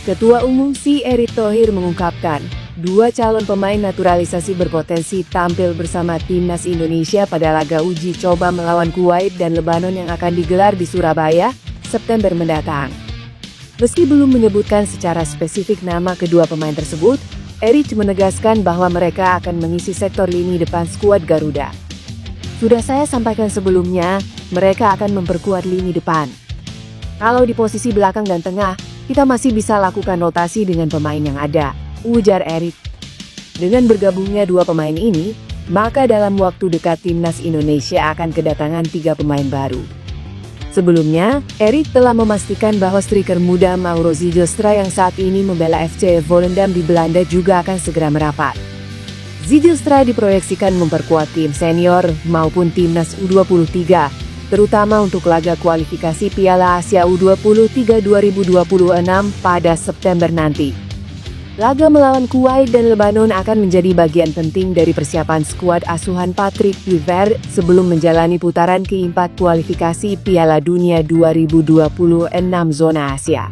Ketua Umum si Erick Thohir mengungkapkan, dua calon pemain naturalisasi berpotensi tampil bersama timnas Indonesia pada laga uji coba melawan Kuwait dan Lebanon yang akan digelar di Surabaya, September mendatang. Meski belum menyebutkan secara spesifik nama kedua pemain tersebut, Erick menegaskan bahwa mereka akan mengisi sektor lini depan skuad Garuda. Sudah saya sampaikan sebelumnya, mereka akan memperkuat lini depan. Kalau di posisi belakang dan tengah, kita masih bisa lakukan rotasi dengan pemain yang ada, ujar Erick. Dengan bergabungnya dua pemain ini, maka dalam waktu dekat timnas Indonesia akan kedatangan 3 pemain baru. Sebelumnya, Erick telah memastikan bahwa striker muda Mauro Zijlstra yang saat ini membela FC Volendam di Belanda juga akan segera merapat. Zijlstra diproyeksikan memperkuat tim senior maupun timnas U23, terutama untuk laga kualifikasi Piala Asia U23 2026 pada September nanti. Laga melawan Kuwait dan Lebanon akan menjadi bagian penting dari persiapan skuad asuhan Patrick Kluivert sebelum menjalani putaran keempat kualifikasi Piala Dunia 2026 zona Asia.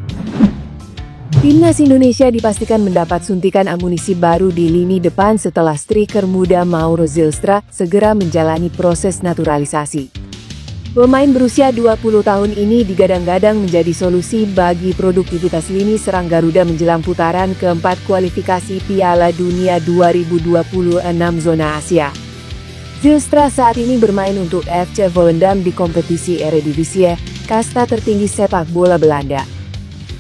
Timnas Indonesia dipastikan mendapat suntikan amunisi baru di lini depan setelah striker muda Mauro Zijlstra segera menjalani proses naturalisasi. Pemain berusia 20 tahun ini digadang-gadang menjadi solusi bagi produktivitas lini serang Garuda menjelang putaran keempat kualifikasi Piala Dunia 2026 zona Asia. Zijlstra saat ini bermain untuk FC Volendam di kompetisi Eredivisie, kasta tertinggi sepak bola Belanda.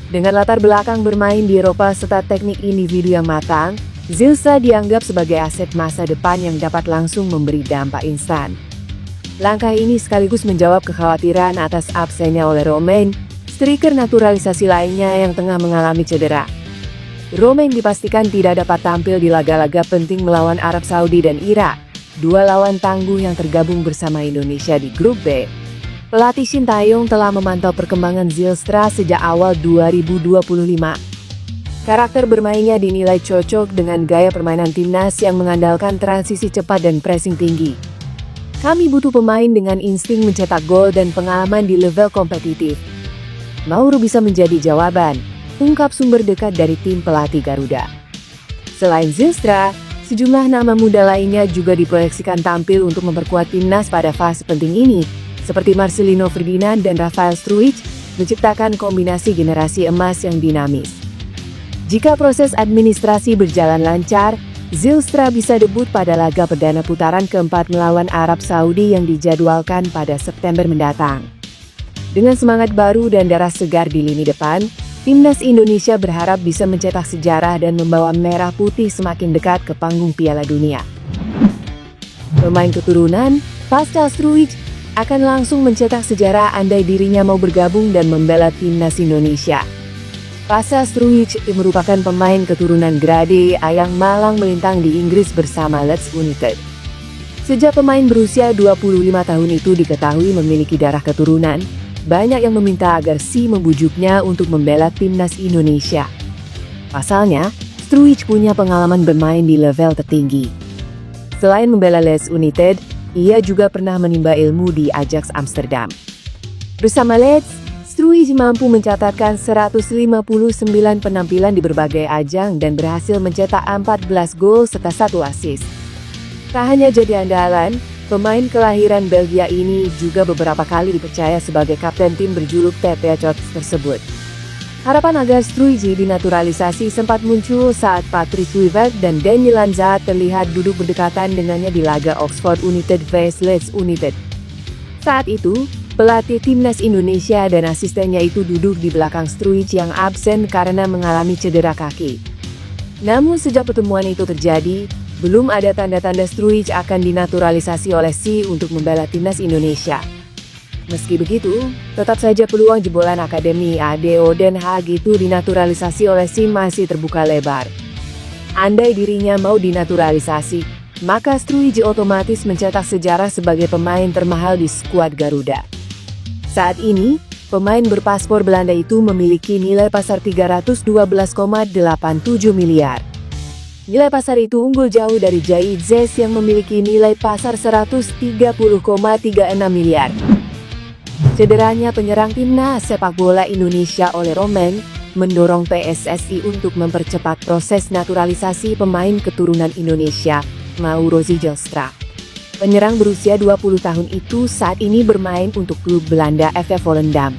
Dengan latar belakang bermain di Eropa serta teknik individu yang matang, Zijlstra dianggap sebagai aset masa depan yang dapat langsung memberi dampak instan. Langkah ini sekaligus menjawab kekhawatiran atas absennya oleh Romain, striker naturalisasi lainnya yang tengah mengalami cedera. Romain dipastikan tidak dapat tampil di laga-laga penting melawan Arab Saudi dan Irak, dua lawan tangguh yang tergabung bersama Indonesia di grup B. Pelatih Shin Tae-yong telah memantau perkembangan Zijlstra sejak awal 2025. Karakter bermainnya dinilai cocok dengan gaya permainan timnas yang mengandalkan transisi cepat dan pressing tinggi. Kami butuh pemain dengan insting mencetak gol dan pengalaman di level kompetitif. Mauro bisa menjadi jawaban, ungkap sumber dekat dari tim pelatih Garuda. Selain Zijlstra, sejumlah nama muda lainnya juga diproyeksikan tampil untuk memperkuat timnas pada fase penting ini, seperti Marcelino Ferdinand dan Rafael Struijk, menciptakan kombinasi generasi emas yang dinamis. Jika proses administrasi berjalan lancar, Zijlstra bisa debut pada laga perdana putaran keempat melawan Arab Saudi yang dijadwalkan pada September mendatang. Dengan semangat baru dan darah segar di lini depan, timnas Indonesia berharap bisa mencetak sejarah dan membawa merah putih semakin dekat ke panggung Piala Dunia. Pemain keturunan, pasca Struijk, akan langsung mencetak sejarah andai dirinya mau bergabung dan membela timnas Indonesia. Pasca Struijk merupakan pemain keturunan Grade A yang malang melintang di Inggris bersama Leeds United. Sejak pemain berusia 25 tahun itu diketahui memiliki darah keturunan, banyak yang meminta agar Si membujuknya untuk membela timnas Indonesia. Pasalnya, Struijk punya pengalaman bermain di level tertinggi. Selain membela Leeds United, ia juga pernah menimba ilmu di Ajax Amsterdam. Bersama Leeds, Struijk mampu mencatatkan 159 penampilan di berbagai ajang dan berhasil mencetak 14 gol serta 1 assist. Tak hanya jadi andalan, pemain kelahiran Belgia ini juga beberapa kali dipercaya sebagai kapten tim berjuluk TP Coach tersebut. Harapan agar Struijk dinaturalisasi sempat muncul saat Patrick Kluivert dan Daniel Lanza terlihat duduk berdekatan dengannya di laga Oxford United vs Leeds United. Saat itu, pelatih timnas Indonesia dan asistennya itu duduk di belakang Struijk yang absen karena mengalami cedera kaki. Namun sejak pertemuan itu terjadi, belum ada tanda-tanda Struijk akan dinaturalisasi oleh Si untuk membela timnas Indonesia. Meski begitu, tetap saja peluang jebolan Akademi ADO Den Haag itu dinaturalisasi oleh Si masih terbuka lebar. Andai dirinya mau dinaturalisasi, maka Struijk otomatis mencetak sejarah sebagai pemain termahal di skuad Garuda. Saat ini, pemain berpaspor Belanda itu memiliki nilai pasar 312,87 miliar. Nilai pasar itu unggul jauh dari Jai Zes yang memiliki nilai pasar 130,36 miliar. Cederanya penyerang timnas sepak bola Indonesia oleh Romain mendorong PSSI untuk mempercepat proses naturalisasi pemain keturunan Indonesia, Mauro Zijlstra. Penyerang berusia 20 tahun itu saat ini bermain untuk klub Belanda FF Volendam.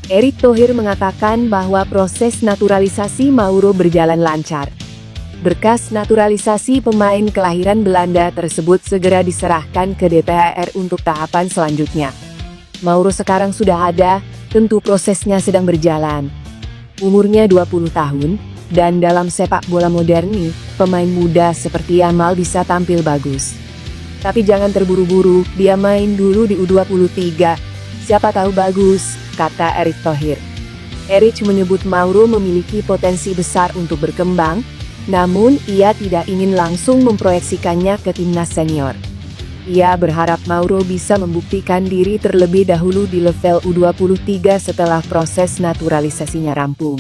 Erick Thohir mengatakan bahwa proses naturalisasi Mauro berjalan lancar. Berkas naturalisasi pemain kelahiran Belanda tersebut segera diserahkan ke DPR untuk tahapan selanjutnya. Mauro sekarang sudah ada, tentu prosesnya sedang berjalan. Umurnya 20 tahun, dan dalam sepak bola modern nih, pemain muda seperti Yamal bisa tampil bagus. Tapi jangan terburu-buru, dia main dulu di U23, siapa tahu bagus, kata Erick Thohir. Erick menyebut Mauro memiliki potensi besar untuk berkembang, namun ia tidak ingin langsung memproyeksikannya ke timnas senior. Ia berharap Mauro bisa membuktikan diri terlebih dahulu di level U23 setelah proses naturalisasinya rampung.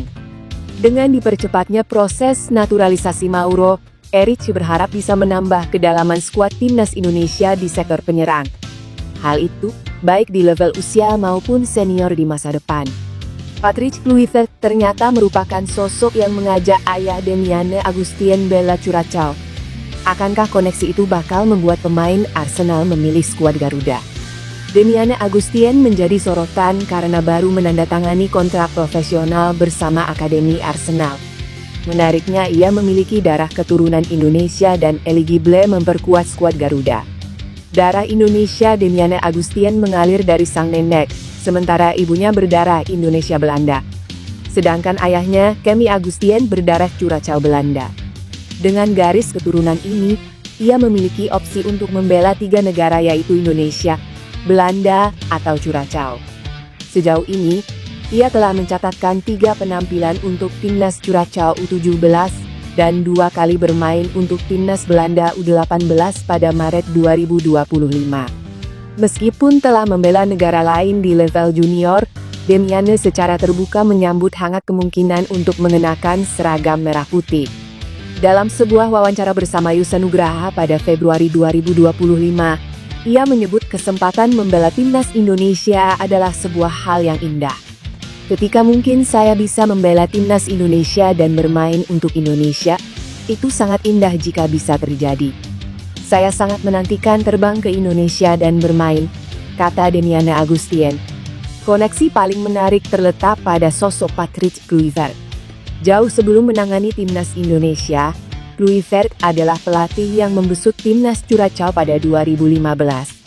Dengan dipercepatnya proses naturalisasi Mauro, Erick berharap bisa menambah kedalaman skuad timnas Indonesia di sektor penyerang. Hal itu baik di level usia maupun senior di masa depan. Patrick Kluivert ternyata merupakan sosok yang mengajak ayah Demiane Agustien bela Curaçao. Akankah koneksi itu bakal membuat pemain Arsenal memilih skuad Garuda? Demiane Agustien menjadi sorotan karena baru menandatangani kontrak profesional bersama Akademi Arsenal. Menariknya, ia memiliki darah keturunan Indonesia dan eligible memperkuat skuad Garuda. Darah Indonesia Demiane Agustien mengalir dari sang nenek, sementara ibunya berdarah Indonesia Belanda. Sedangkan ayahnya, Kemi Agustien, berdarah Curaçao Belanda. Dengan garis keturunan ini, ia memiliki opsi untuk membela 3 negara yaitu Indonesia, Belanda, atau Curaçao. Sejauh ini, ia telah mencatatkan 3 penampilan untuk timnas Curaçao U17 dan 2 kali bermain untuk timnas Belanda U18 pada Maret 2025. Meskipun telah membela negara lain di level junior, Demiane secara terbuka menyambut hangat kemungkinan untuk mengenakan seragam merah putih. Dalam sebuah wawancara bersama Yusa Nugraha pada Februari 2025, ia menyebut kesempatan membela timnas Indonesia adalah sebuah hal yang indah. Ketika mungkin saya bisa membela timnas Indonesia dan bermain untuk Indonesia, itu sangat indah jika bisa terjadi. Saya sangat menantikan terbang ke Indonesia dan bermain, kata Demiane Agustien. Koneksi paling menarik terletak pada sosok Patrick Kluivert. Jauh sebelum menangani timnas Indonesia, Kluivert adalah pelatih yang membesut timnas Curaçao pada 2015.